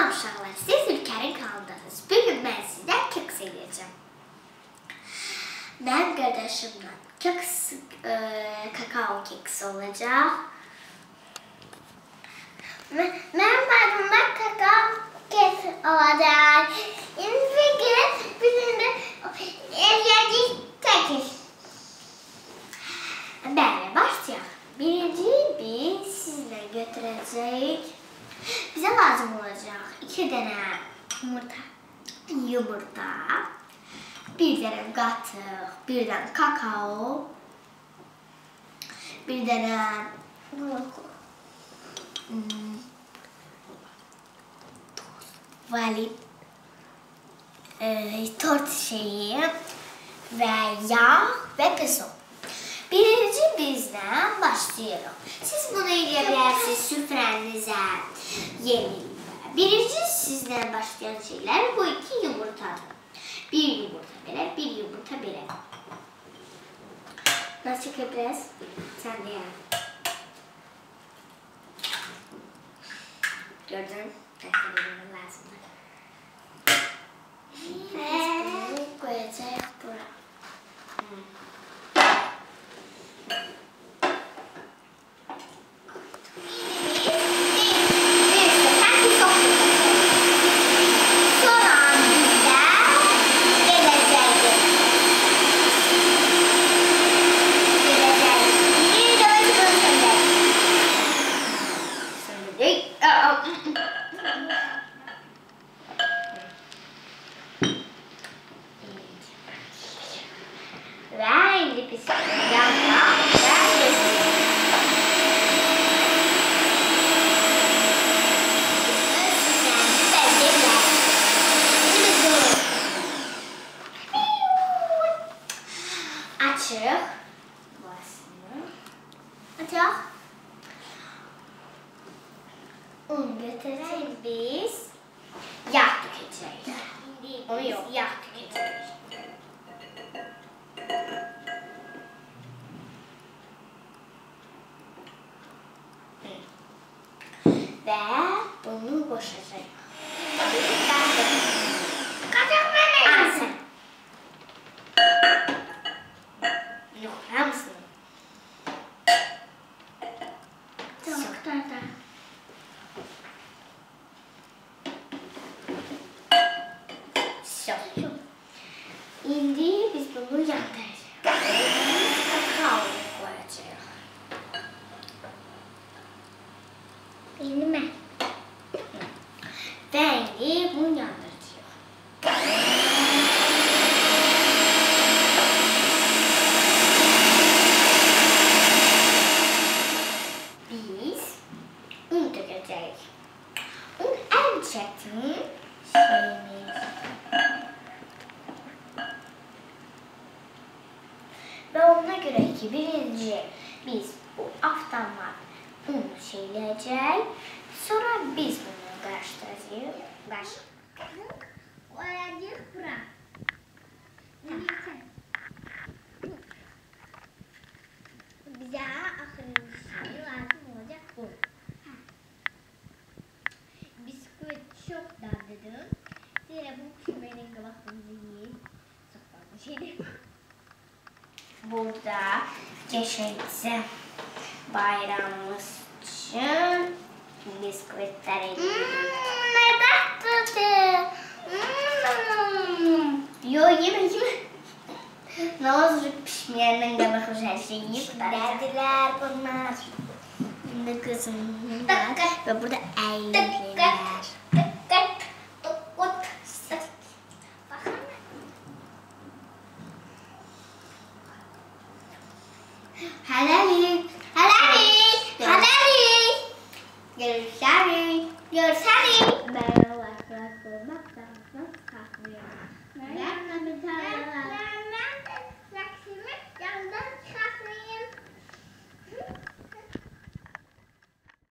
Salam uşaqlar, siz Ülkənin kanalındasınız. Bugün mən sizdən keks edəcəm. Mənim qardaşımla kakao keksi olacaq. Mənim bacımla kakao keksi olacaq. Bugün bizim de evləndik təkiz. Bəli, başlayaq. Birinci biz sizlə götürəcəyik. Bize lazım olacak 2 tane yumurta, 1 tane qatık, 1 tane kakao, 1 tane tort şeyi ve yağ ve peso. Birinci bizden başlayalım. Siz bunu yiyebilirsiniz süfrenize, yemeğe. Birinci sizden başlayan şeyler bu 2 yumurtadır. 1 yumurta belə, 1 yumurta belə. Nasıl çekebiliriz? Sen de yani. Gördün? Desteklemem lazım. Ve bunu koyacağız buraya. Açık. Un götüreceğiz biz. Yağ dökeceğiz. Onu yok. Yağ dökeceğiz. Ve bunu boşaltacağız. Kaçak beni. Sen. Yok, hamısını. İndi biz bunu yandıracağız. Kakao koyacağız. İndi mi? Ve indi bunu yandıracağız. Biz un dökeceğiz. Un en çetin şeyimiz. Ve ona göre ki birinci biz bu aftanlar unu şeyleyeceğiz. Sonra biz bunu karıştıracağız. Koyacağız bura. Bize ahırın şey lazım olacak bu. Bisküvit çok dadlıdır. Diğer bu kuşmenin kabaklarımızı yiyip sıkma şeydi. Burada geçeceğim bayramımız için bisküvitler ediyoruz. Ne tatlı. Yo yeme. Ne olur pişmeyenin kabaklı her şeyi yiyip derdiler bunlar. Şimdi kızım ve burada eğlenceler. Helal